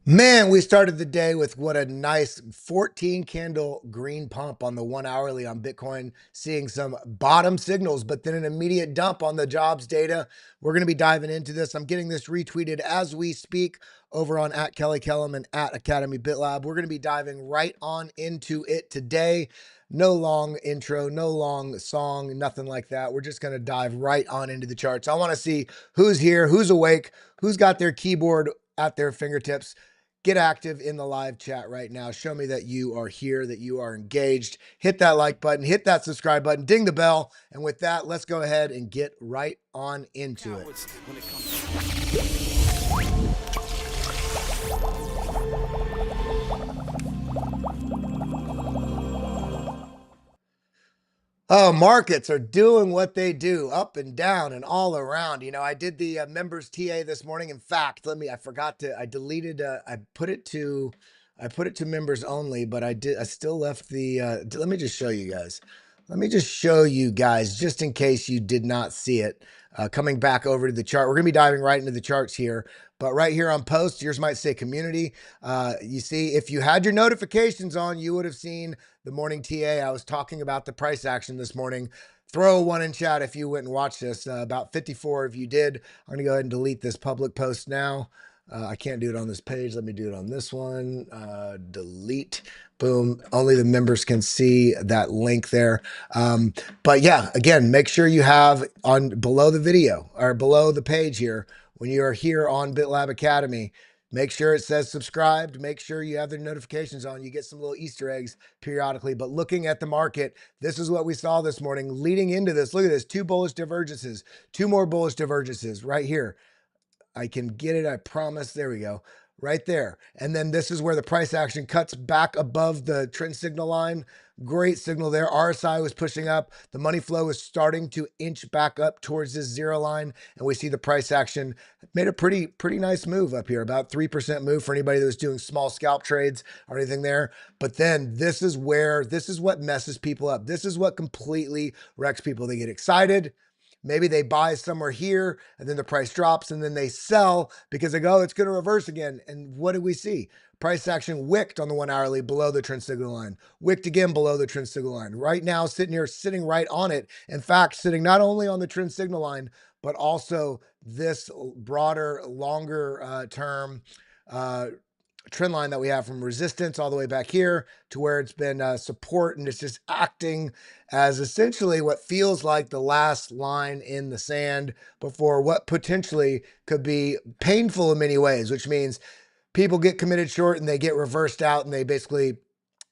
Man, we started the day with what a nice 14 candle green pump on the 1 hourly on Bitcoin, seeing some bottom signals, but then an immediate dump on the jobs data. We're going to be diving into this. I'm getting this retweeted as we speak over on at Kelly Kellam and at Academy BitLab. We're going to be diving right on into it today. No long intro, no long song, nothing like that. We're just going to dive right on into the charts. I want to see who's here, who's awake, who's got their keyboard at their fingertips. Get active in the live chat right now. Show me that you are here, that you are engaged. Hit that like button, hit that subscribe button, ding the bell. And with that, let's go ahead and get right on into it. Oh, markets are doing what they do, up and down and all around. You know, I did the members TA this morning. In fact, I forgot to, I deleted, I put it to members only, but I still left the, let me just show you guys. Let me just show you guys, just in case you did not see it. Coming back over to the chart, we're going to be diving right into the charts here. But right here on post, yours might say community. You see, if you had your notifications on, you would have seen the morning TA. I was talking about the price action this morning. Throw one in chat if you went and watched this. About 54 of you did. I'm going to go ahead and delete this public post now. I can't do it on this page. Let me do it on this one. Delete. Boom. Only the members can see that link there. But yeah, again, make sure you have on below the video or below the page here, when you are here on BitLab Academy, make sure it says subscribed. Make sure you have the notifications on. You get some little Easter eggs periodically. But looking at the market, this is what we saw this morning leading into this. Look at this. Two bullish divergences, two more bullish divergences right here. I can get it, I promise. There we go. Right there. And then this is where the price action cuts back above the trend signal line. Great signal there. RSI was pushing up. The money flow is starting to inch back up towards this zero line. And we see the price action made a pretty nice move up here. About 3% move for anybody that was doing small scalp trades or anything there. But then this is what messes people up. This is what completely wrecks people. They get excited. Maybe they buy somewhere here and then the price drops and then they sell because they go, oh, it's going to reverse again. And what did we see? Price action wicked on the 1 hourly below the trend signal line, wicked again below the trend signal line. Right now, sitting right on it. In fact, sitting not only on the trend signal line, but also this broader, longer term trend line that we have from resistance all the way back here to where it's been support, and it's just acting as essentially what feels like the last line in the sand before what potentially could be painful in many ways, which means people get committed short and they get reversed out and they basically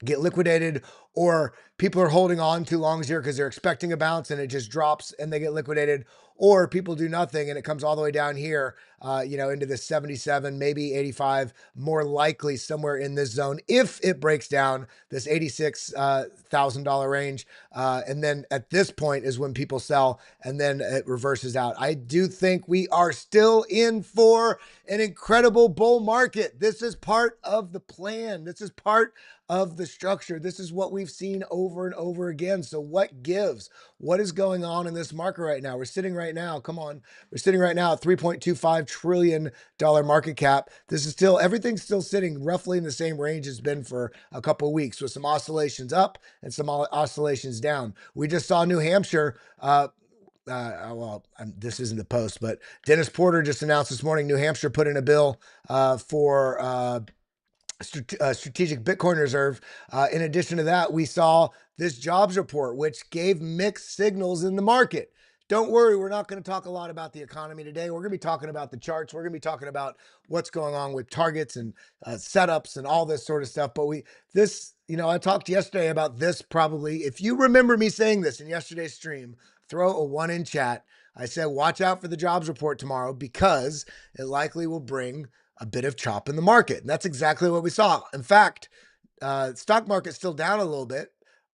get liquidated, or people are holding on too long here because they're expecting a bounce and it just drops and they get liquidated, or people do nothing and it comes all the way down here, into the 77, maybe 85, more likely somewhere in this zone if it breaks down this $86,000 range. And then at this point is when people sell and then it reverses out. I do think we are still in for an incredible bull market. This is part of the plan. This is part of the structure. This is what we've seen over and over again. So what gives? What is going on in this market right now? We're sitting right now, come on, we're sitting right now at $3.25 trillion market cap. This is still, everything's still sitting roughly in the same range it's been for a couple of weeks, with some oscillations up and some oscillations down. We just saw New Hampshire, this isn't the post, but Dennis Porter just announced this morning, New Hampshire put in a bill for strategic Bitcoin reserve. In addition to that, we saw this jobs report, which gave mixed signals in the market. Don't worry, we're not going to talk a lot about the economy today. We're going to be talking about the charts. We're going to be talking about what's going on with targets and setups and all this sort of stuff. But I talked yesterday about this probably. If you remember me saying this in yesterday's stream, throw a 1 in chat. I said, watch out for the jobs report tomorrow because it likely will bring a bit of chop in the market. And that's exactly what we saw. In fact, stock market's still down a little bit.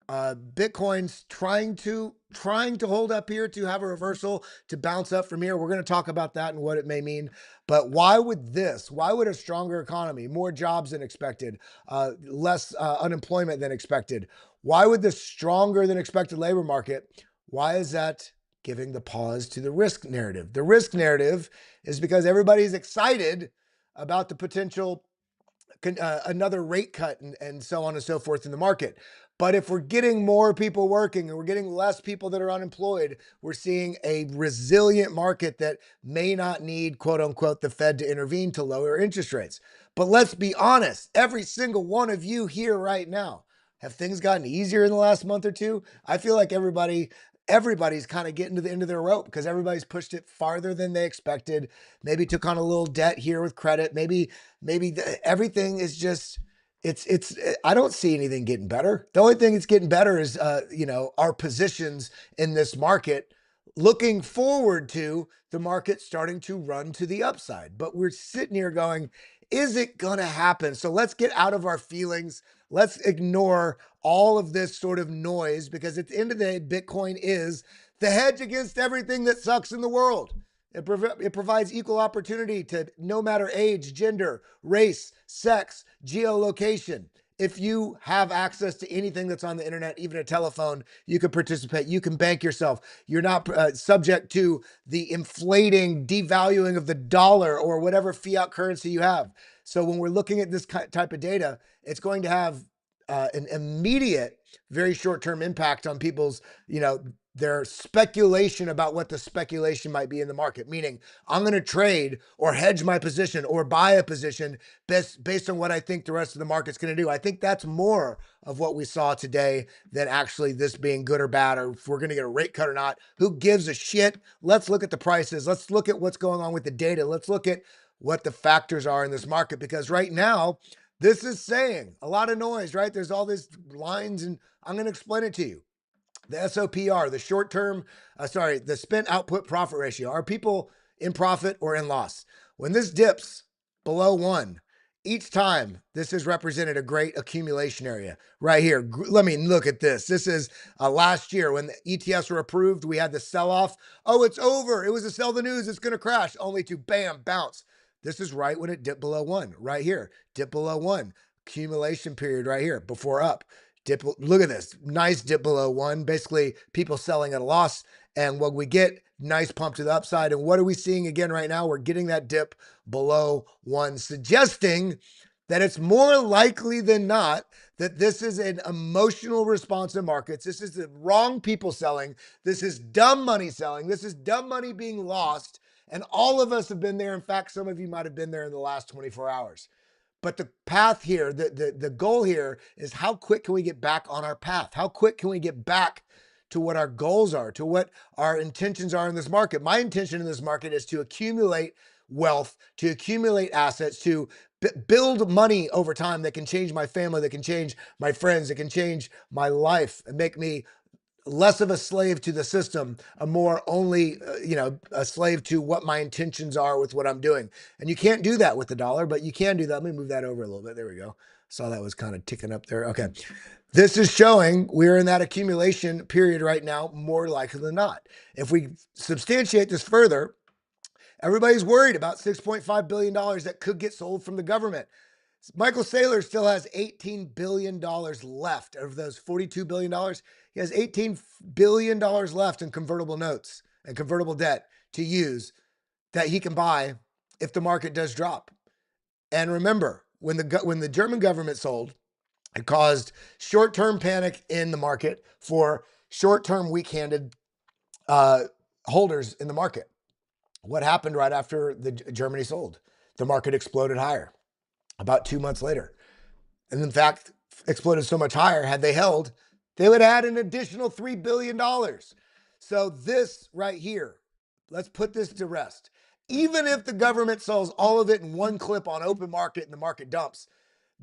Bitcoin's trying to hold up here to have a reversal to bounce up from here. We're going to talk about that and what it may mean. But why would a stronger economy, more jobs than expected, less unemployment than expected? Why would the stronger than expected labor market, why is that giving the pause to the risk narrative? The risk narrative is because everybody's excited about the potential another rate cut and so on and so forth in the market. But if we're getting more people working and we're getting less people that are unemployed, we're seeing a resilient market that may not need, quote unquote, the Fed to intervene to lower interest rates. But let's be honest, every single one of you here right now, have things gotten easier in the last month or two? I feel like everybody's kind of getting to the end of their rope because everybody's pushed it farther than they expected. Maybe took on a little debt here with credit. Maybe everything is just, it's I don't see anything getting better. The only thing that's getting better is our positions in this market, looking forward to the market starting to run to the upside. But we're sitting here going, is it gonna happen? So let's get out of our feelings. Let's ignore all of this sort of noise, because at the end of the day, Bitcoin is the hedge against everything that sucks in the world. It provides equal opportunity to no matter age, gender, race, sex, geolocation. If you have access to anything that's on the internet, even a telephone, you can participate. You can bank yourself. You're not subject to the inflating, devaluing of the dollar or whatever fiat currency you have. So when we're looking at this type of data, it's going to have an immediate, very short-term impact on people's, their speculation about what the speculation might be in the market. Meaning, I'm going to trade or hedge my position or buy a position based on what I think the rest of the market's going to do. I think that's more of what we saw today than actually this being good or bad, or if we're going to get a rate cut or not. Who gives a shit? Let's look at the prices. Let's look at what's going on with the data. Let's look at what the factors are in this market, because right now, this is saying a lot of noise, right? There's all these lines, and I'm going to explain it to you. The SOPR, the spent output profit ratio. Are people in profit or in loss? When this dips below 1, each time this has represented a great accumulation area right here. Let me look at this. This is last year when the ETFs were approved. We had the sell-off. Oh, it's over. It was a sell the news. It's going to crash, only to bam, bounce. This is right when it dipped below 1, right here. Dip below 1. Accumulation period right here before up. Dip, look at this, nice dip below 1, basically people selling at a loss. And when we get nice pump to the upside, and what are we seeing again right now? We're getting that dip below 1, suggesting that it's more likely than not that this is an emotional response in markets. This is the wrong people selling. This is dumb money selling. This is dumb money being lost. And all of us have been there. In fact, some of you might have been there in the last 24 hours. But the path here, the goal here is, how quick can we get back on our path? How quick can we get back to what our goals are, to what our intentions are in this market? My intention in this market is to accumulate wealth, to accumulate assets, to build money over time that can change my family, that can change my friends, that can change my life and make me less of a slave to the system, a more only, a slave to what my intentions are with what I'm doing. And you can't do that with the dollar, but you can do that. Let me move that over a little bit. There we go. Saw that was kind of ticking up there. Okay. This is showing we're in that accumulation period right now, more likely than not. If we substantiate this further, everybody's worried about $6.5 billion that could get sold from the government. Michael Saylor still has $18 billion left. Of those $42 billion, he has $18 billion left in convertible notes and convertible debt to use that he can buy if the market does drop. And remember, when the German government sold, it caused short-term panic in the market for short-term weak-handed holders in the market. What happened right after Germany sold? The market exploded higher about 2 months later. And in fact, exploded so much higher, had they held, they would add an additional $3 billion. So this right here, let's put this to rest. Even if the government sells all of it in one clip on open market and the market dumps,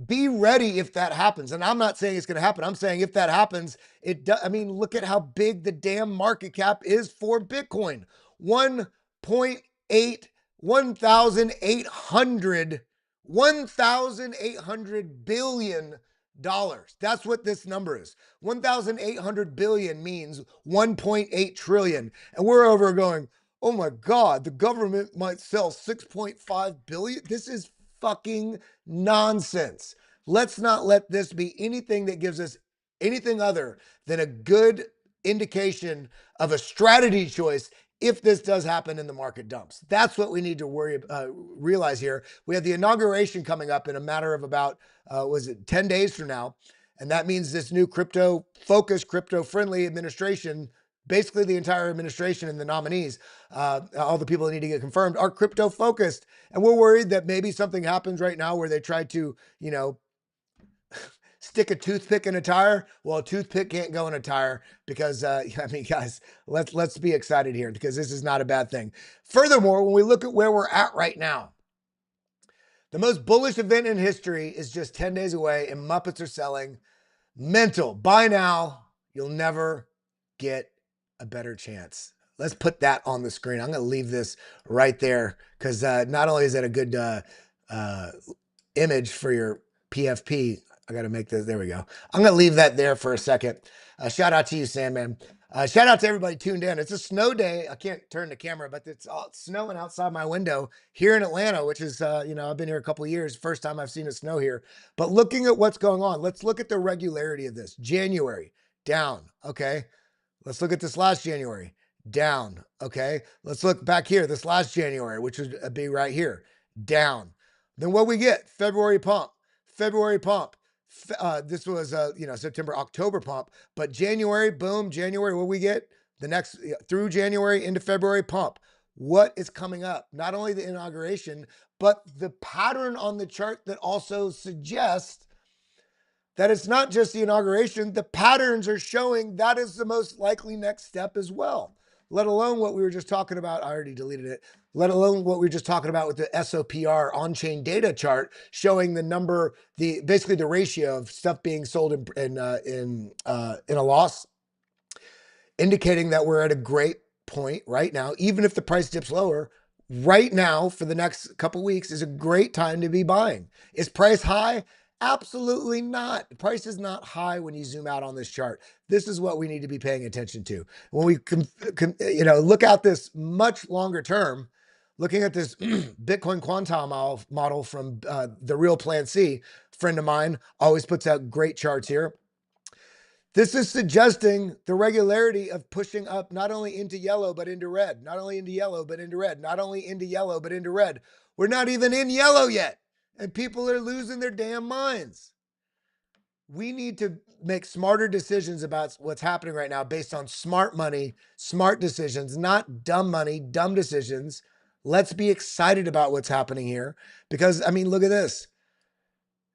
be ready if that happens. And I'm not saying it's going to happen. I'm saying if that happens, look at how big the damn market cap is for Bitcoin. 1,800 billion dollars. That's what this number is. 1,800 billion means 1.8 trillion. And we're over going, oh my God, the government might sell 6.5 billion. This is fucking nonsense. Let's not let this be anything that gives us anything other than a good indication of a strategy choice if this does happen and the market dumps. That's what we need to realize here. We have the inauguration coming up in a matter of about, 10 days from now? And that means this new crypto-focused, crypto-friendly administration, basically the entire administration and the nominees, all the people that need to get confirmed, are crypto-focused. And we're worried that maybe something happens right now where they try to, stick a toothpick in a tire. Well, a toothpick can't go in a tire because, guys, let's be excited here because this is not a bad thing. Furthermore, when we look at where we're at right now, the most bullish event in history is just 10 days away and Muppets are selling. Mental. Buy now. You'll never get a better chance. Let's put that on the screen. I'm going to leave this right there because not only is that a good image for your PFP, I got to make this. There we go. I'm going to leave that there for a second. Shout out to you, Sandman. Shout out to everybody tuned in. It's a snow day. I can't turn the camera, but it's snowing outside my window here in Atlanta, which is, I've been here a couple of years. First time I've seen it snow here. But looking at what's going on, let's look at the regularity of this. January, down. Okay. Let's look at this last January, down. Okay. Let's look back here, this last January, which would be right here, down. Then what we get? February pump. This was September, October pump, but January, boom, January, what we get? The next through January into February pump. What is coming up? Not only the inauguration, but the pattern on the chart that also suggests that it's not just the inauguration. The patterns are showing that is the most likely next step as well. Let alone what we were just talking about. I already deleted it. Let alone what we were just talking about with the SOPR on-chain data chart showing the number, basically the ratio of stuff being sold in a loss, indicating that we're at a great point right now. Even if the price dips lower, right now for the next couple weeks is a great time to be buying. Is price high? Absolutely not. The price is not high when you zoom out on this chart. This is what we need to be paying attention to. When we look out this much longer term, looking at this Bitcoin quantile model from the Real Plan C, friend of mine, always puts out great charts here. This is suggesting the regularity of pushing up not only into yellow, but into red, not only into yellow, but into red, not only into yellow, but into red. We're not even in yellow yet. And people are losing their damn minds. We need to make smarter decisions about what's happening right now based on smart money, smart decisions, not dumb money, dumb decisions. Let's be excited about what's happening here because, look at this.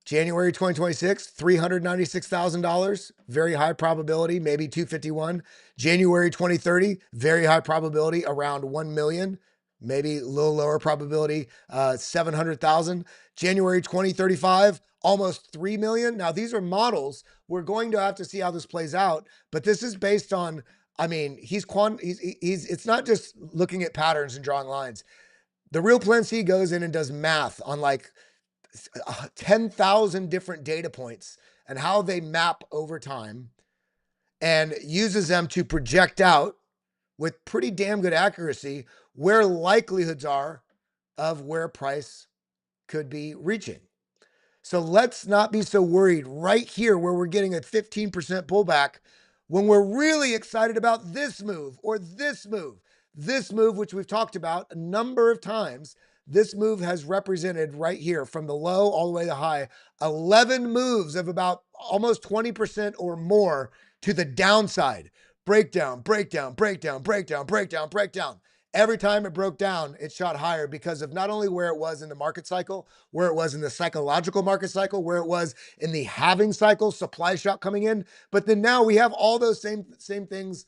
January 2026, $396,000, very high probability, maybe 251. January 2030, very high probability, around 1 million. Maybe a little lower probability, 700,000. January 2035, almost 3 million. Now, these are models. We're going to have to see how this plays out, but this is based on, it's not just looking at patterns and drawing lines. The Real Plan C goes in and does math on like 10,000 different data points and how they map over time and uses them to project out with pretty damn good accuracy where likelihoods are of where price could be reaching. So let's not be so worried right here where we're getting a 15% pullback when we're really excited about this move or this move. This move, which we've talked about a number of times, this move has represented right here from the low all the way to the high, 11 moves of about almost 20% or more to the downside. Breakdown. Every time it broke down, it shot higher because of not only where it was in the market cycle, where it was in the psychological market cycle, where it was in the halving cycle, supply shock coming in. But then now we have all those same things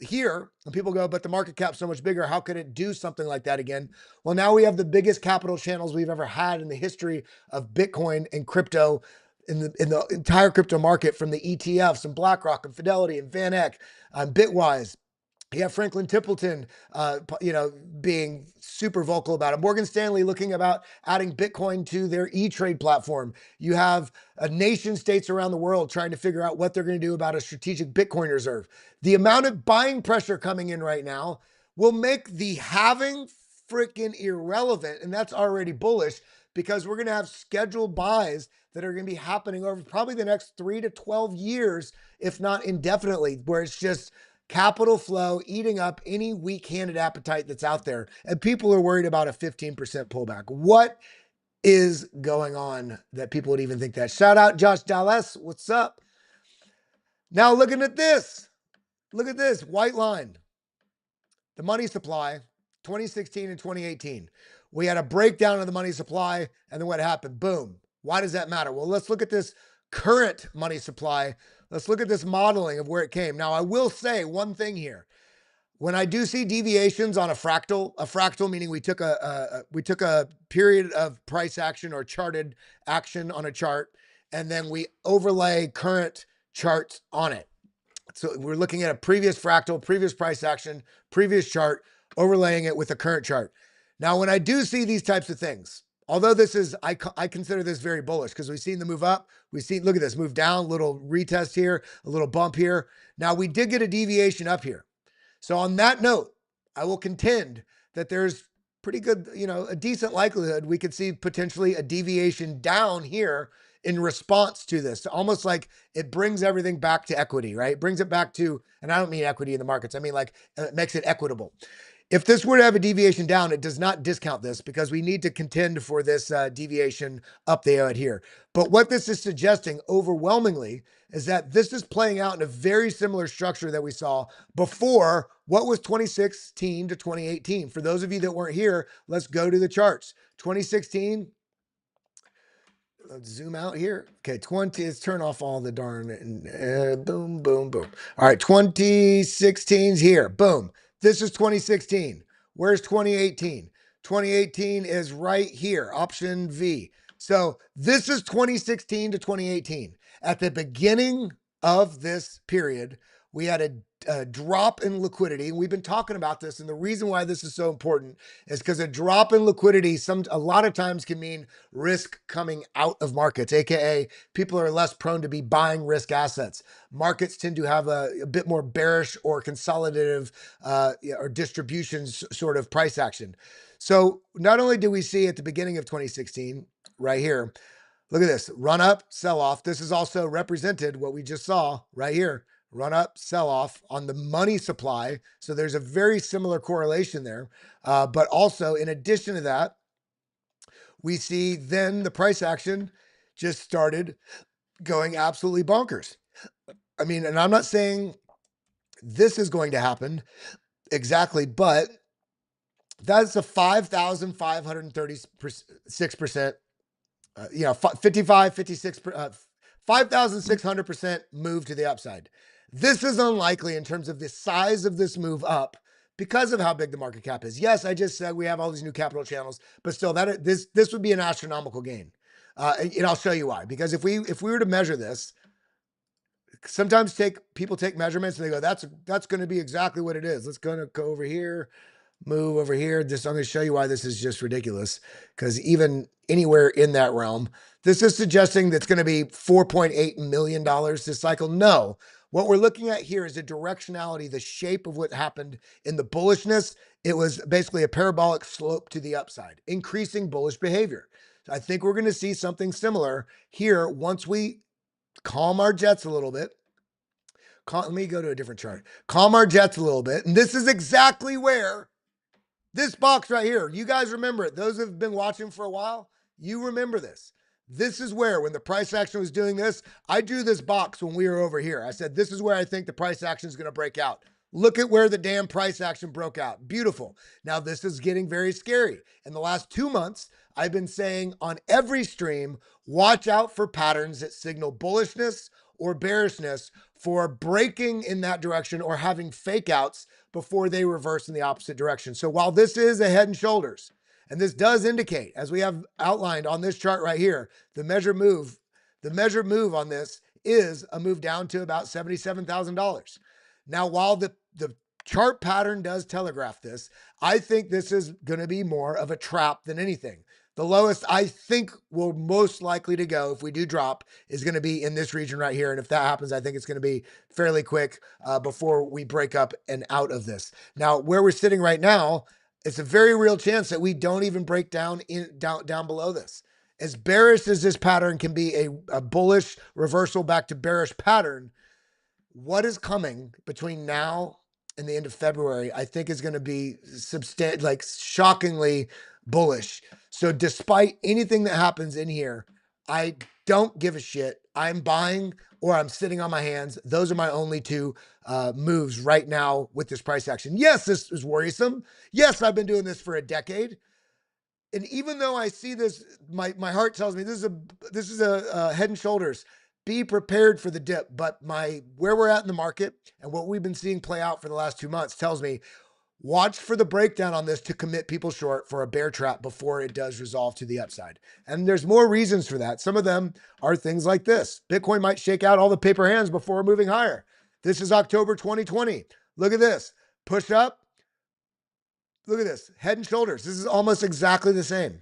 here. And people go, but the market cap's so much bigger. How could it do something like that again? Well, now we have the biggest capital channels we've ever had in the history of Bitcoin and crypto in the entire crypto market, from the ETFs and BlackRock and Fidelity and Van Eck and Bitwise. You have Franklin Templeton, being super vocal about it. Morgan Stanley looking about adding Bitcoin to their E-Trade platform. You have nation states around the world trying to figure out what they're going to do about a strategic Bitcoin reserve. The amount of buying pressure coming in right now will make the halving freaking irrelevant. And that's already bullish because we're going to have scheduled buys that are going to be happening over probably the next 3 to 12 years, if not indefinitely, where it's just capital flow eating up any weak-handed appetite that's out there, and people are worried about a 15% pullback. What is going on that people would even think that? Shout out Josh Dallas, what's up? Now looking at this, look at this white line, the money supply, 2016 and 2018. We had a breakdown of the money supply, and then what happened? Boom. Why does that matter? Well, let's look at this current money supply. Let's look at this modeling of where it came. Now, I will say one thing here. When I do see deviations on a fractal meaning we took a period of price action or charted action on a chart, and then we overlay current charts on it. So we're looking at a previous fractal, previous price action, previous chart, overlaying it with a current chart. Now, when I do see these types of things, although this is, I consider this very bullish because we've seen the move up. We've seen, look at this, move down, little retest here, a little bump here. Now, we did get a deviation up here. So on that note, I will contend that there's pretty good, a decent likelihood we could see potentially a deviation down here in response to this. Almost like it brings everything back to equity, right? It brings it back to, and I don't mean equity in the markets. I mean like it makes it equitable. If this were to have a deviation down, it does not discount this because we need to contend for this deviation up there and here. But what this is suggesting overwhelmingly is that this is playing out in a very similar structure that we saw before. What was 2016 to 2018? For those of you that weren't here, let's go to the charts. 2016, let's zoom out here. Okay, let's turn off all the darn, boom, boom, boom. All right, 2016's here, boom. This is 2016. Where's 2018? 2018 is right here, option V. So this is 2016 to 2018. At the beginning of this period, we had a drop in liquidity. And we've been talking about this. And the reason why this is so important is because a drop in liquidity a lot of times can mean risk coming out of markets, AKA people are less prone to be buying risk assets. Markets tend to have a bit more bearish or consolidative or distributions sort of price action. So not only do we see at the beginning of 2016 right here, look at this, run up, sell off. This is also represented what we just saw right here. Run up, sell off on the money supply. So there's a very similar correlation there. But also in addition to that, we see then the price action just started going absolutely bonkers. I mean, and I'm not saying this is going to happen exactly, but that's a 5,536%, 55, 56, 5,600% move to the upside. This is unlikely in terms of the size of this move up because of how big the market cap is. Yes, I just said we have all these new capital channels, but still, this would be an astronomical gain. And I'll show you why. Because if we were to measure this, sometimes people take measurements and they go, that's going to be exactly what it is. Let's go over here, move over here. I'm going to show you why this is just ridiculous. Because even anywhere in that realm, this is suggesting that's going to be $4.8 million this cycle. No. What we're looking at here is the directionality, the shape of what happened in the bullishness. It was basically a parabolic slope to the upside, increasing bullish behavior. So I think we're going to see something similar here once we calm our jets a little bit. Let me go to a different chart. Calm our jets a little bit. And this is exactly where this box right here, you guys remember it. Those who have been watching for a while, you remember this. This is where, when the price action was doing this, I drew this box when we were over here. I said, this is where I think the price action is going to break out. Look at where the damn price action broke out. Beautiful. Now, this is getting very scary. In the last 2 months, I've been saying on every stream, watch out for patterns that signal bullishness or bearishness for breaking in that direction or having fake outs before they reverse in the opposite direction. So while this is a head and shoulders, and this does indicate, as we have outlined on this chart right here, the measured move on this is a move down to about $77,000. Now, while the chart pattern does telegraph this, I think this is going to be more of a trap than anything. The lowest I think we're most likely to go if we do drop is going to be in this region right here. And if that happens, I think it's going to be fairly quick before we break up and out of this. Now, where we're sitting right now, it's a very real chance that we don't even break down below this. As bearish as this pattern can be, a bullish reversal back to bearish pattern, what is coming between now in the end of February, I think is going to be like shockingly bullish. So despite anything that happens in here, I don't give a shit. I'm buying or I'm sitting on my hands. Those are my only two moves right now with this price action. Yes, this is worrisome. Yes, I've been doing this for a decade. And even though I see this, my heart tells me this is a head and shoulders. Be prepared for the dip. But where we're at in the market and what we've been seeing play out for the last 2 months tells me watch for the breakdown on this to commit people short for a bear trap before it does resolve to the upside. And there's more reasons for that. Some of them are things like this. Bitcoin might shake out all the paper hands before moving higher. This is October 2020. Look at this. Push up. Look at this. Head and shoulders. This is almost exactly the same.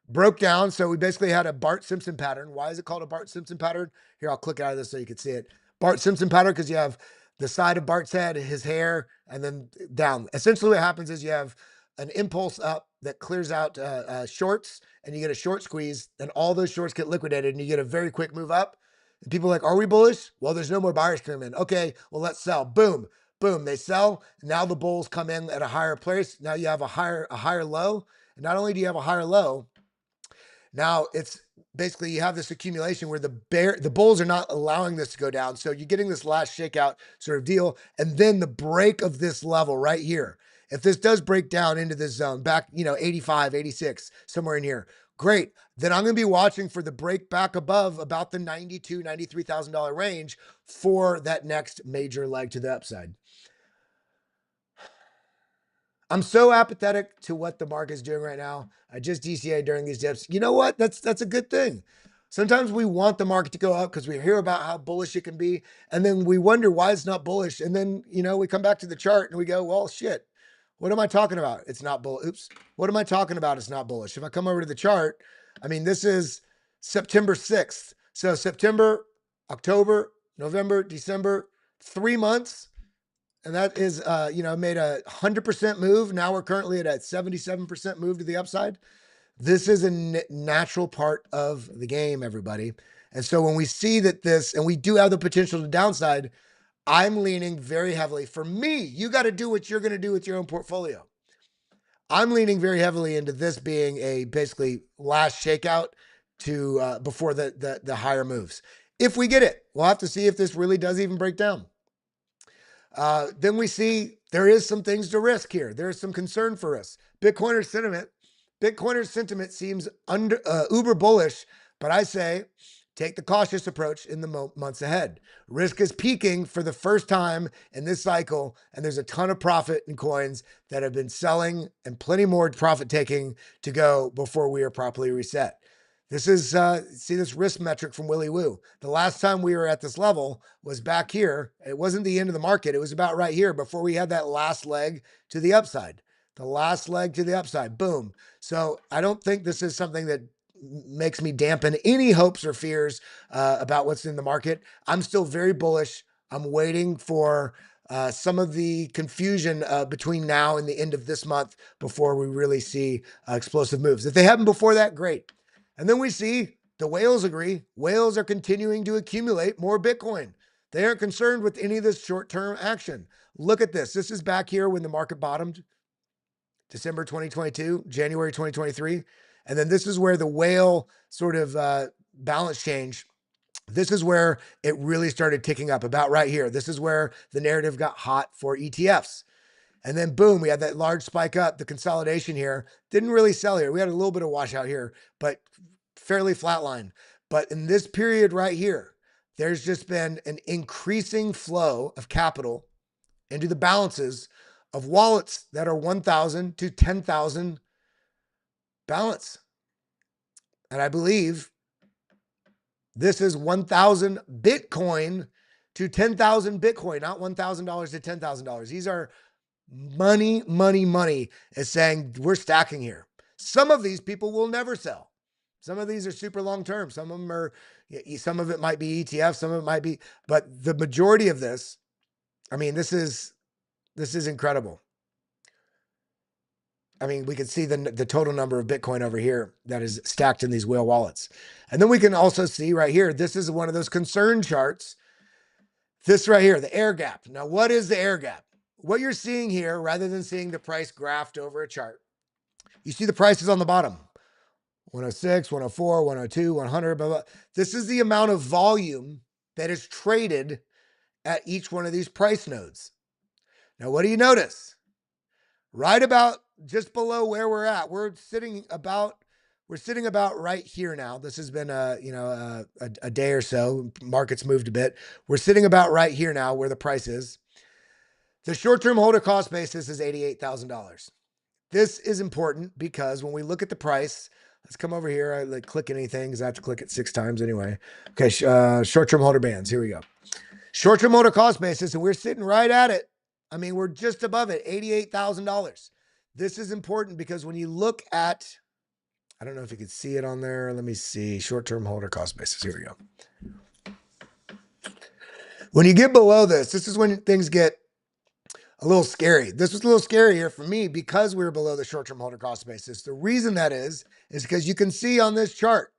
Broke down. So we basically had a Bart Simpson pattern. Why is it called a Bart Simpson pattern? Here, I'll click out of this so you can see it. Bart Simpson pattern because you have the side of Bart's head, his hair, and then down. Essentially what happens is you have an impulse up that clears out shorts, and you get a short squeeze, and all those shorts get liquidated, and you get a very quick move up. And people are like, are we bullish? Well, there's no more buyers coming in. Okay, well, let's sell. Boom, boom, they sell. Now the bulls come in at a higher place. Now you have a higher low. And not only do you have a higher low, now it's basically you have this accumulation where the bulls are not allowing this to go down. So you're getting this last shakeout sort of deal. And then the break of this level right here. If this does break down into this zone back, 85, 86, somewhere in here, great. Then I'm going to be watching for the break back above about the $92,000, $93,000 range for that next major leg to the upside. I'm so apathetic to what the market's doing right now. I just DCA during these dips. You know what? That's a good thing. Sometimes we want the market to go up because we hear about how bullish it can be. And then we wonder why it's not bullish. And then, we come back to the chart and we go, well, shit, what am I talking about? It's not bullish. Oops. What am I talking about? It's not bullish. If I come over to the chart, this is September 6th. So September, October, November, December, 3 months. And that is, made a 100% move. Now we're currently at a 77% move to the upside. This is a natural part of the game, everybody. And so when we see that and we do have the potential to downside, I'm leaning very heavily. For me, you got to do what you're going to do with your own portfolio. I'm leaning very heavily into this being a basically last shakeout to before the higher moves. If we get it, we'll have to see if this really does even break down. Then we see there is some things to risk here. There is some concern for us. Bitcoiner sentiment seems uber bullish, but I say take the cautious approach in the months ahead. Risk is peaking for the first time in this cycle, and there's a ton of profit in coins that have been selling and plenty more profit taking to go before we are properly reset. This is, see this risk metric from Willy Woo. The last time we were at this level was back here. It wasn't the end of the market. It was about right here before we had that last leg to the upside. The last leg to the upside, boom. So I don't think this is something that makes me dampen any hopes or fears about what's in the market. I'm still very bullish. I'm waiting for some of the confusion between now and the end of this month before we really see explosive moves. If they happen before that, great. And then we see the whales agree. Whales are continuing to accumulate more Bitcoin. They aren't concerned with any of this short-term action. Look at this. This is back here when the market bottomed, December 2022, January 2023. And then this is where the whale sort of balance change. This is where it really started ticking up, about right here. This is where the narrative got hot for ETFs. And then boom, we had that large spike up, the consolidation here. Didn't really sell here. We had a little bit of washout here, but fairly flatline. But in this period right here, there's just been an increasing flow of capital into the balances of wallets that are 1,000 to 10,000 balance. And I believe this is 1,000 Bitcoin to 10,000 Bitcoin, not $1,000 to $10,000. These are money is saying we're stacking here. Some of these people will never sell. Some of these are super long-term. Some of them are, some of it might be ETF, some of it might be, but the majority of this, this is incredible. We can see the total number of Bitcoin over here that is stacked in these whale wallets. And then we can also see right here, this is one of those concern charts. This right here, the air gap. Now, what is the air gap? what you're seeing here, rather than seeing the price graphed over a chart, you see the prices on the bottom. 106, 104, 102, 100, blah, blah. This is the amount of volume that is traded at each one of these price nodes. Now, what do you notice? Right about just below where we're at, we're sitting about right here now. This has been a day or so. Market's moved a bit. We're sitting about right here now where the price is. The short-term holder cost basis is $88,000. This is important because when we look at the price, let's come over here. I like click anything because I have to click it 6 times anyway. Okay, short-term holder bands. Here we go. Short-term holder cost basis, and we're sitting right at it. I mean, we're just above it, $88,000. This is important because when you look at, I don't know if you can see it on there. Let me see. Short-term holder cost basis. Here we go. When you get below this is when things get a little scary. This was a little scary here for me because we were below the short-term holder cost basis. The reason that is because you can see on this chart,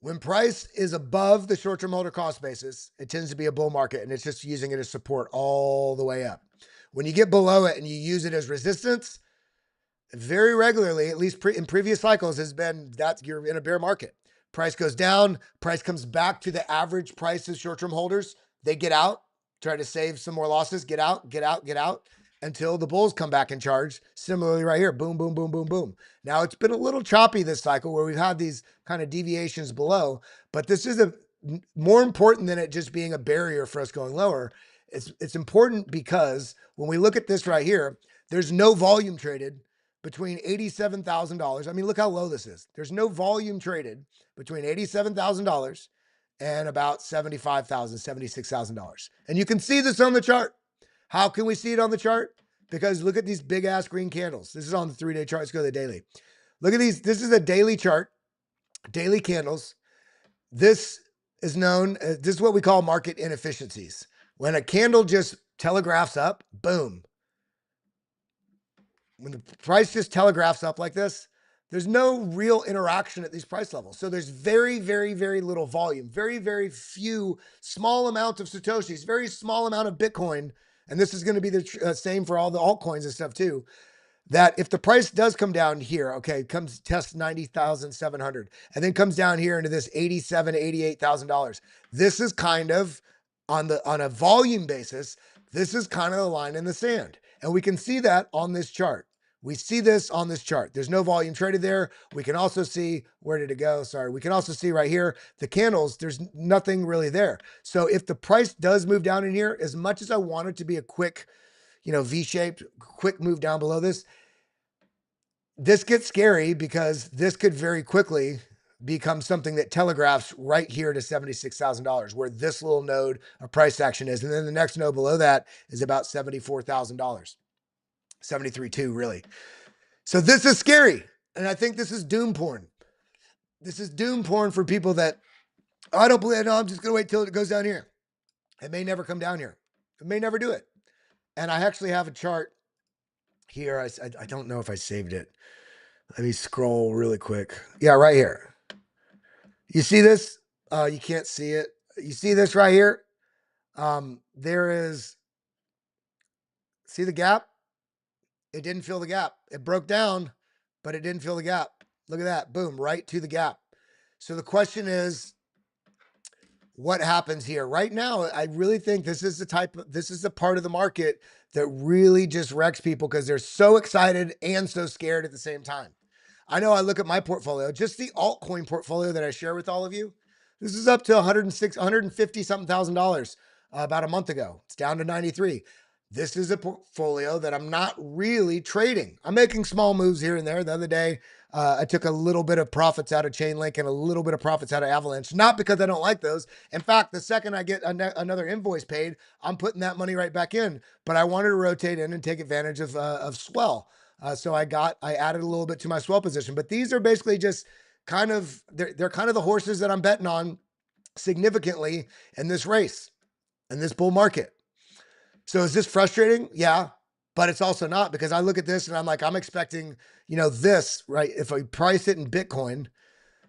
when price is above the short-term holder cost basis, it tends to be a bull market, and it's just using it as support all the way up. When you get below it and you use it as resistance, very regularly, at least in previous cycles, has been that you're in a bear market. Price goes down, price comes back to the average price of short-term holders. They get out, try to save some more losses, get out, until the bulls come back in charge. Similarly right here, boom, boom, boom, boom, boom. Now it's been a little choppy this cycle where we've had these kind of deviations below, but this is more important than it just being a barrier for us going lower. It's important because when we look at this right here, there's no volume traded between $87,000. I mean, look how low this is. There's no volume traded between $87,000 and about $75,000, $76,000. And you can see this on the chart. How can we see it on the chart? Because look at these big ass green candles. This is on the 3-day chart. Let's go to the daily. Look at these. This is a daily chart, daily candles. This is this is what we call market inefficiencies. When a candle just telegraphs up, boom. When the price just telegraphs up like this, there's no real interaction at these price levels. So there's very, very, very little volume, very, very few, small amount of Satoshis, very small amount of Bitcoin. And this is going to be the same for all the altcoins and stuff too. That if the price does come down here, okay, comes test 90,700 and then comes down here into this $87,000, $88,000. This is kind of on a volume basis, this is kind of the line in the sand. And we can see that on this chart. We see this on this chart. There's no volume traded there. We can also see, where did it go? Sorry. We can also see right here, the candles, there's nothing really there. So if the price does move down in here, as much as I want it to be a quick, V-shaped, quick move down below this gets scary because this could very quickly become something that telegraphs right here to $76,000, where this little node of price action is. And then the next node below that is about $74,000. 73.2 really. So this is scary. And I think this is doom porn. This is doom porn for people that, I don't believe, no, I'm just going to wait till it goes down here. It may never come down here. It may never do it. And I actually have a chart here. I don't know if I saved it. Let me scroll really quick. Yeah, right here. You see this? You can't see it. You see this right here? There is, see the gap? It didn't fill the gap. It broke down, but it didn't fill the gap. Look at that. Boom, right to the gap. So the question is, what happens here? Right now, I really think this is the part of the market that really just wrecks people because they're so excited and so scared at the same time. I know I look at my portfolio, just the altcoin portfolio that I share with all of you. This is up to 150 something $1,000 about a month ago. It's down to 93. This is a portfolio that I'm not really trading. I'm making small moves here and there. The other day, I took a little bit of profits out of Chainlink and a little bit of profits out of Avalanche, not because I don't like those. In fact, the second I get another invoice paid, I'm putting that money right back in. But I wanted to rotate in and take advantage of swell. So I added a little bit to my swell position. But these are basically just kind of, they're kind of the horses that I'm betting on significantly in this race, in this bull market. So is this frustrating? Yeah, but it's also not, because I look at this and I'm like, I'm expecting, this, right? If I price it in Bitcoin,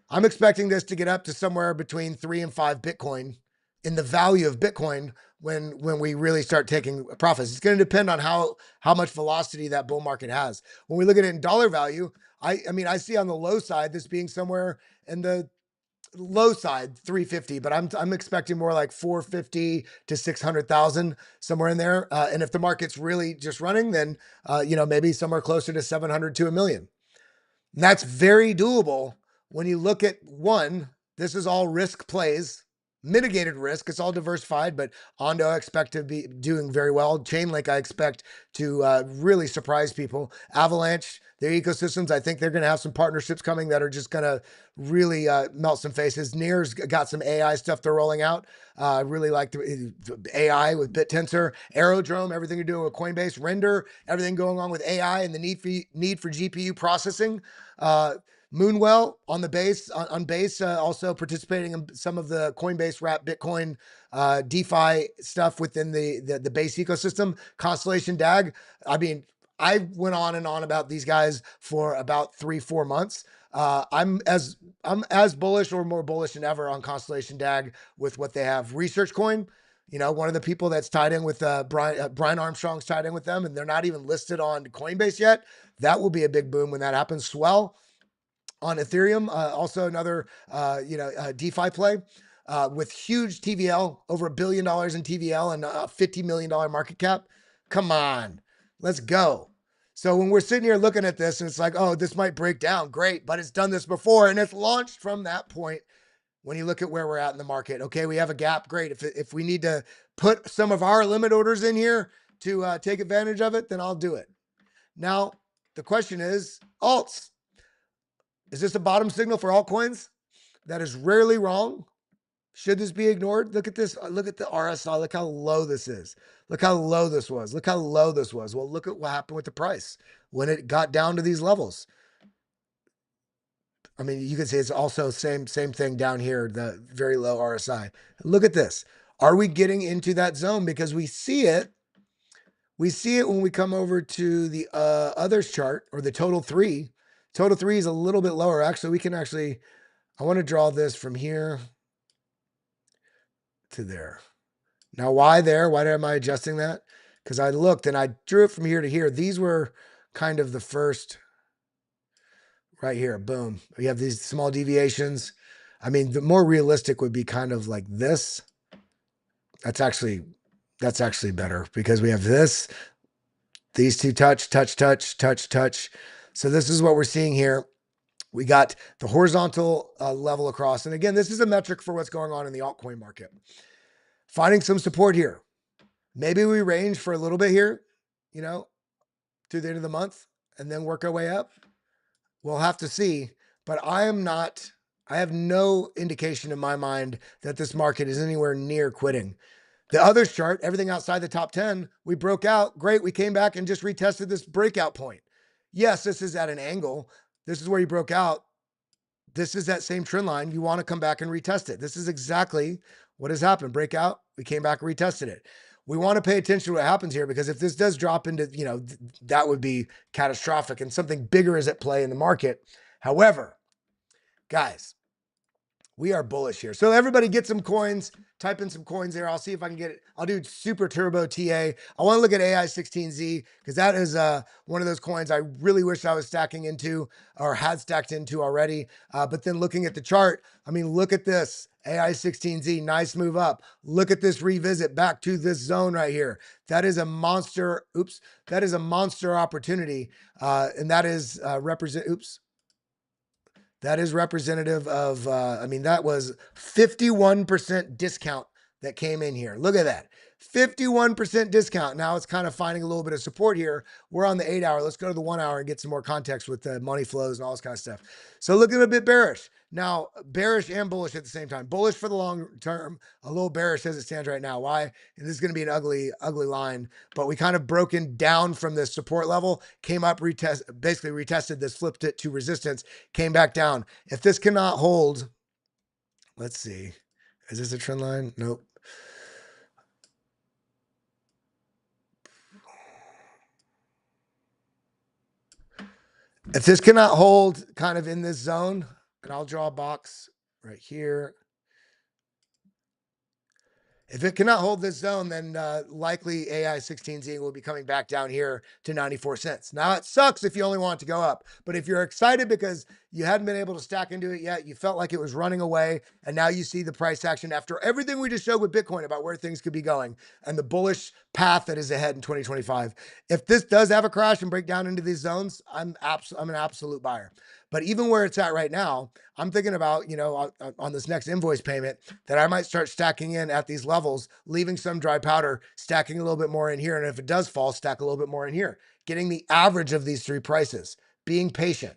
I'm expecting this to get up to somewhere between 3 and 5 Bitcoin in the value of Bitcoin, when we really start taking profits. It's going to depend on how much velocity that bull market has. When we look at it in dollar value, I mean, I see on the low side this being somewhere in the low side 350, but I'm expecting more like 450 to 600,000, somewhere in there. And if the market's really just running, then maybe somewhere closer to 700 to a million. And that's very doable when you look at one. This is all risk plays, mitigated risk. It's all diversified, but Ondo I expect to be doing very well. Chainlink I expect to really surprise people. Avalanche, their ecosystems, I think they're going to have some partnerships coming that are just going to really melt some faces. Near's got some AI stuff they're rolling out. I really like the AI with BitTensor, Aerodrome, everything you're doing with Coinbase, Render, everything going on with AI and the need for GPU processing. Moonwell on the base, on base, also participating in some of the Coinbase wrap Bitcoin DeFi stuff within the base ecosystem. Constellation DAG. I mean, I went on and on about these guys for about 3-4 months. I'm as bullish or more bullish than ever on Constellation DAG with what they have. Research Coin, one of the people that's tied in with Brian Armstrong's tied in with them, and they're not even listed on Coinbase yet. That will be a big boom when that happens. Swell on Ethereum, also another DeFi play with huge TVL, over $1 billion in TVL and a $50 million market cap. Come on, let's go. So when we're sitting here looking at this and it's like, oh, this might break down, great, but it's done this before and it's launched from that point. When you look at where we're at in the market, okay, we have a gap, great. If we need to put some of our limit orders in here to take advantage of it, then I'll do it. Now, the question is, alts. Is this a bottom signal for altcoins? That is rarely wrong. Should this be ignored? Look at this. Look at the RSI. Look how low this is. Look how low this was. Look how low this was. Well, look at what happened with the price when it got down to these levels. I mean, you can say it's also same thing down here, the very low RSI. Look at this. Are we getting into that zone? Because we see it. We see it when we come over to the others chart, or the total 3. Total 3 is a little bit lower. Actually, we can actually, I want to draw this from here to there. Now, why there? Why am I adjusting that? Because I looked and I drew it from here to here. These were kind of the first right here. Boom. We have these small deviations. I mean, the more realistic would be kind of like this. That's actually better because we have this, these two touch. So this is what we're seeing here. We got the horizontal level across. And again, this is a metric for what's going on in the altcoin market. Finding some support here. Maybe we range for a little bit here, through the end of the month and then work our way up. We'll have to see. But I have no indication in my mind that this market is anywhere near quitting. The others chart, everything outside the top 10, we broke out. Great. We came back and just retested this breakout point. Yes, this is at an angle. This is where you broke out. This is that same trend line. You want to come back and retest it. This is exactly what has happened. Breakout. We came back and retested it. We want to pay attention to what happens here, because if this does drop into, that would be catastrophic and something bigger is at play in the market. However, guys, we are bullish here. So everybody get some coins, type in some coins there. I'll see if I can get it. I'll do Super Turbo TA. I want to look at AI16Z because that is one of those coins I really wish I was stacking into or had stacked into already. But then looking at the chart, I mean, look at this. AI16Z, nice move up. Look at this revisit back to this zone right here. That is a monster. Oops. That is a monster opportunity. And that is that is representative of, that was 51% discount that came in here. Look at that. 51% discount. Now it's kind of finding a little bit of support here. We're on the 8 hour. Let's go to the 1 hour and get some more context with the money flows and all this kind of stuff. So looking a bit bearish. Now, bearish and bullish at the same time. Bullish for the long term, a little bearish as it stands right now. Why? And this is going to be an ugly line, but we kind of broken down from this support level, came up, basically retested this, flipped it to resistance, came back down. If this cannot hold, let's see. Is this a trend line? Nope. If this cannot hold kind of in this zone, and I'll draw a box right here. If it cannot hold this zone, then likely AI 16Z will be coming back down here to 94 cents. Now, it sucks if you only want it to go up, but if you're excited because you hadn't been able to stack into it yet, you felt like it was running away, and now you see the price action after everything we just showed with Bitcoin about where things could be going and the bullish path that is ahead in 2025. If this does have a crash and break down into these zones, I'm an absolute buyer. But even where it's at right now, I'm thinking about, you know, on this next invoice payment, that I might start stacking in at these levels, leaving some dry powder, stacking a little bit more in here. And if it does fall, stack a little bit more in here, getting the average of these three prices, being patient.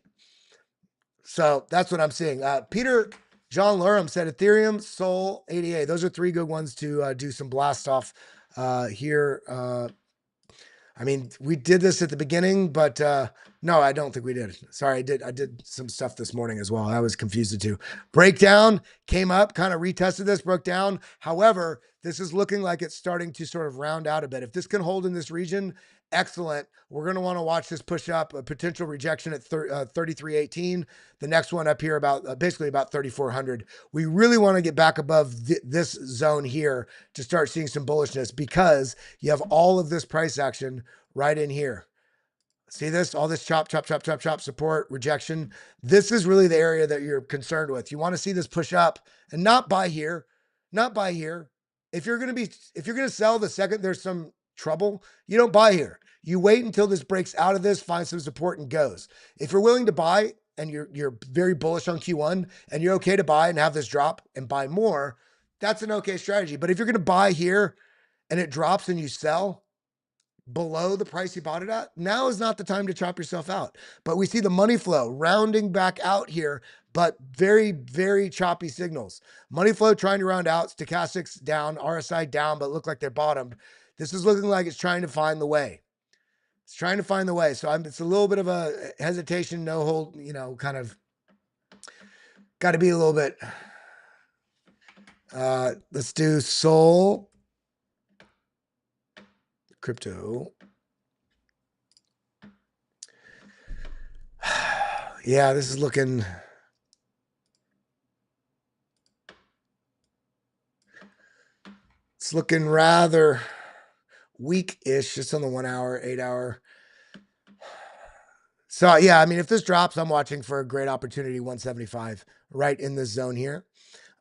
So that's what I'm seeing. Peter John Lurham said Ethereum, Sol, ADA. Those are three good ones to do some blast off here. I mean, we did this at the beginning, but no, I don't think we did. Sorry, I did some stuff this morning as well. I was confused too. Breakdown came up, kind of retested this, broke down. However, this is looking like it's starting to sort of round out a bit. If this can hold in this region, excellent. We're going to want to watch this push up, a potential rejection at 3318. The next one up here about basically about 3400. We really want to get back above this zone here to start seeing some bullishness, because you have all of this price action right in here. See this? All this chop, chop, chop, chop, chop, support, rejection. This is really the area that you're concerned with. You want to see this push up and not buy here, not buy here. If you're going to sell the second there's some trouble, you don't buy here. You wait until this breaks out of this, finds some support, and goes. If you're willing to buy and you're very bullish on Q1 and you're okay to buy and have this drop and buy more, that's an okay strategy. But if you're going to buy here and it drops and you sell below the price you bought it at, now is not the time to chop yourself out. But we see the money flow rounding back out here, but very, very choppy signals. Money flow trying to round out, stochastics down, RSI down, but look like they're bottomed. This is looking like it's trying to find the way. It's trying to find the way. So it's a little bit of a hesitation, no hold, you know, kind of got to be a little bit. Let's do Sol. Crypto. Yeah, this is looking. It's looking rather weak-ish, just on the 1 hour, 8 hour. So yeah, I mean, if this drops, I'm watching for a great opportunity, 175, right in this zone here.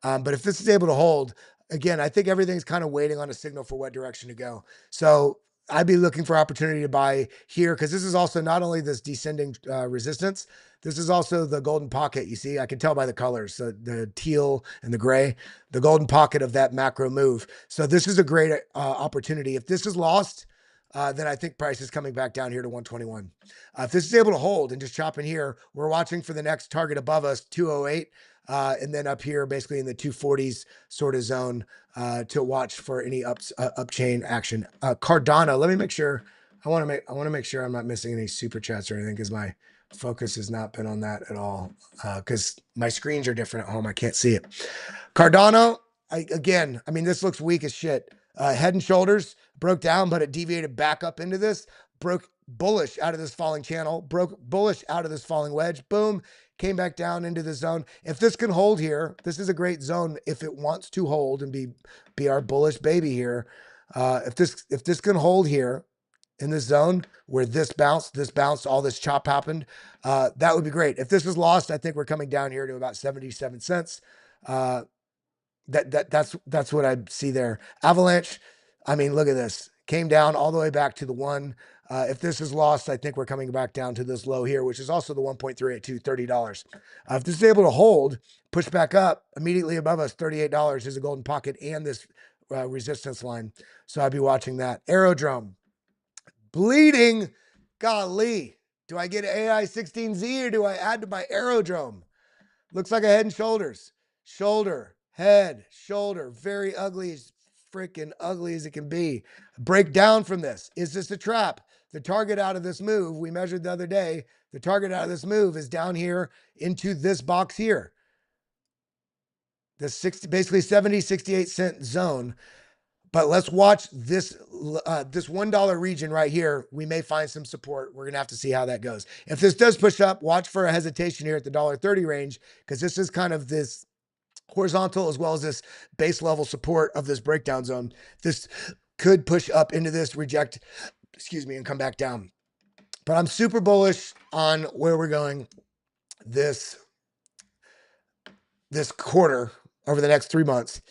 But if this is able to hold, again, I think everything's kind of waiting on a signal for what direction to go. So I'd be looking for opportunity to buy here, because this is also not only this descending resistance, this is also the golden pocket. You see, I can tell by the colors, the teal and the gray, the golden pocket of that macro move. So this is a great opportunity. If this is lost, then I think price is coming back down here to 121. If this is able to hold and just chop in here, we're watching for the next target above us, 208. And then up here, basically in the 240s sort of zone, to watch for any upchain action. Cardano, let me make sure. I want to make sure I'm not missing any super chats or anything, because my focus has not been on that at all. Because my screens are different at home, I can't see it. Cardano, again, I mean, this looks weak as shit. Head and shoulders broke down, but it deviated back up into this, broke bullish out of this falling channel, broke bullish out of this falling wedge, boom, came back down into the zone. If this can hold here, this is a great zone if it wants to hold and be our bullish baby here. If this can hold here in this zone where this bounced, all this chop happened, that would be great. If this is lost, I think we're coming down here to about 77 cents. That's what I see there. Avalanche, I mean, look at this. Came down all the way back to the one. If this is lost, I think we're coming back down to this low here, which is also the 1.382, $30. If this is able to hold, push back up immediately above us, $38 is a golden pocket and this resistance line. So I'd be watching that. Aerodrome, bleeding. Golly, do I get AI 16Z or do I add to my Aerodrome? Looks like a head and shoulders. Shoulder, head, shoulder, very ugly, as freaking ugly as it can be. Break down from this. Is this a trap? The target out of this move, we measured the other day, the target out of this move is down here into this box here. This basically 70, 68 cent zone. But let's watch this this $1 region right here. We may find some support. We're going to have to see how that goes. If this does push up, watch for a hesitation here at the $1.30 range, because this is kind of this horizontal as well as this base level support of this breakdown zone. This could push up into this, reject, excuse me, and come back down. But I'm super bullish on where we're going this quarter over the next 3 months.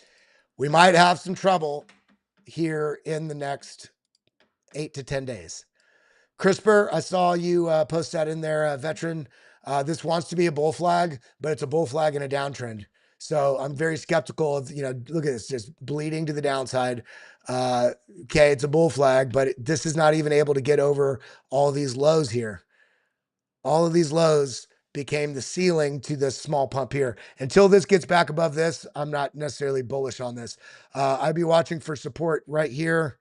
We might have some trouble here in the next 8 to 10 days. CRISPR, I saw you post that in there, veteran. This wants to be a bull flag, but it's a bull flag in a downtrend. So I'm very skeptical of, look at this, just bleeding to the downside. Okay, it's a bull flag, but this is not even able to get over all these lows here. All of these lows became the ceiling to this small pump here. Until this gets back above this, I'm not necessarily bullish on this. I'd be watching for support right here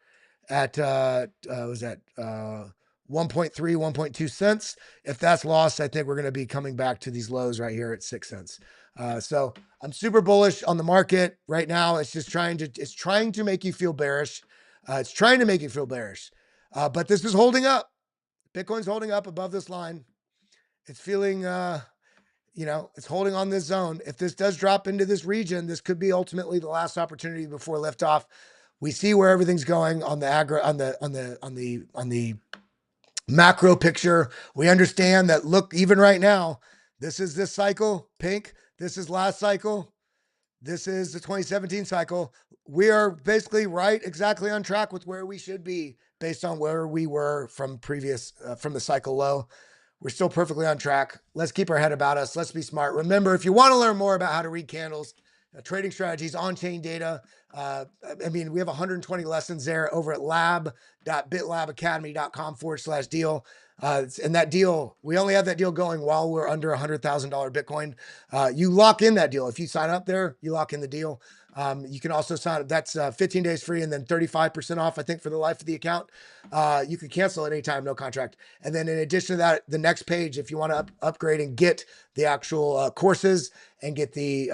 at, was that 1.3, 1.2 cents. If that's lost, I think we're going to be coming back to these lows right here at 6 cents. So I'm super bullish on the market right now. It's just trying to make you feel bearish. It's trying to make you feel bearish. But this is holding up. Bitcoin's holding up above this line. It's feeling, it's holding on this zone. If this does drop into this region, this could be ultimately the last opportunity before liftoff. We see where everything's going on the macro picture. We understand that, look, even right now, this is this cycle, pink. This is last cycle. This is the 2017 cycle. We are basically exactly on track with where we should be based on where we were from from the cycle low. We're still perfectly on track. Let's keep our head about us. Let's be smart. Remember, if you want to learn more about how to read candles, trading strategies, on-chain data, we have 120 lessons there over at lab.bitlabacademy.com/deal. And that deal, we only have that deal going while we're under $100,000 Bitcoin. You lock in that deal. If you sign up there, you lock in the deal. You can also sign up. That's 15 days free and then 35% off, I think, for the life of the account. You can cancel at any time, no contract. And then in addition to that, the next page, if you want to upgrade and get the actual courses and get the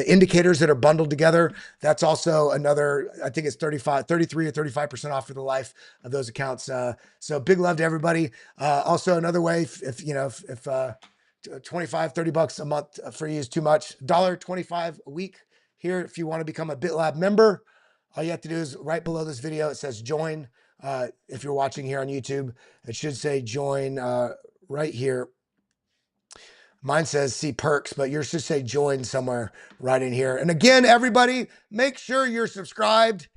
indicators that are bundled together, that's also another, I think it's 33 or 35% off for the life of those accounts. So big love to everybody. Also another way, if 25, 30 bucks a month for you is too much, $1.25 a week here. If you want to become a BitLab member, all you have to do is right below this video, it says join. If you're watching here on YouTube, it should say join right here. Mine says see perks, but yours should say join somewhere right in here. And again, everybody, make sure you're subscribed.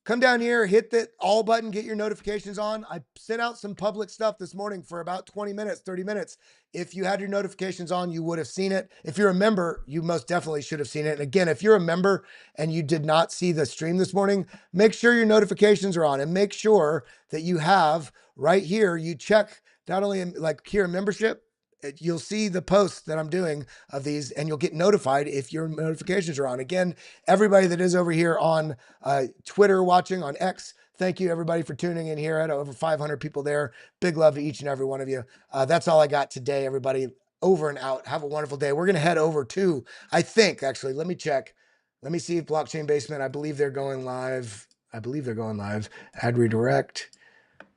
Come down here, hit the all button, get your notifications on. I sent out some public stuff this morning for about 20 minutes, 30 minutes. If you had your notifications on, you would have seen it. If you're a member, you most definitely should have seen it. And again, if you're a member and you did not see the stream this morning, make sure your notifications are on and make sure that you have right here, you check not only like here in membership, you'll see the posts that I'm doing of these and you'll get notified if your notifications are on. Again, everybody that is over here on Twitter watching, on X, thank you everybody for tuning in here. I had over 500 people there. Big love to each and every one of you. That's all I got today, everybody. Over and out. Have a wonderful day. We're going to head over to, I think, actually, let me check. Let me see if Blockchain Basement, I believe they're going live. Add redirect.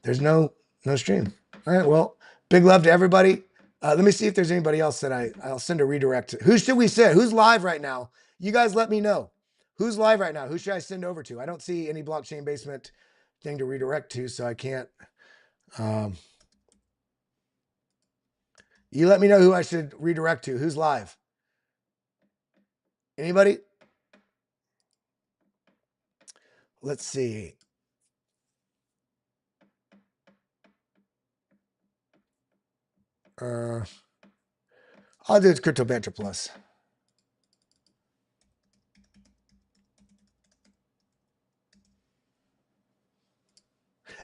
There's no stream. All right, well, big love to everybody. Let me see if there's anybody else that I'll send a redirect to. Who should we send? Who's live right now? You guys let me know. Who's live right now? Who should I send over to? I don't see any Blockchain Basement thing to redirect to, so I can't. You let me know who I should redirect to. Who's live? Anybody? Let's see. I'll do Crypto Banter Plus.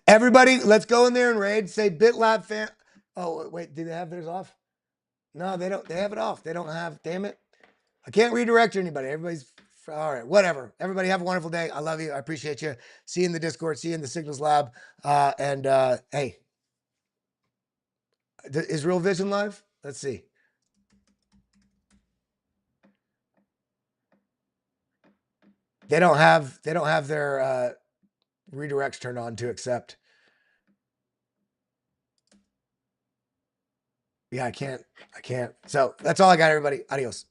Everybody, let's go in there and raid. Say BitLab fan. Oh, wait, do they have theirs off? No, they don't. They have it off. They don't have, damn it. I can't redirect anybody. Everybody's, all right, whatever. Everybody have a wonderful day. I love you. I appreciate you. See you in the Discord. See you in the Signals Lab. Hey, is Real Vision live? Let's see. They don't have their redirects turned on to accept. Yeah, I can't. So that's all I got, everybody. Adios.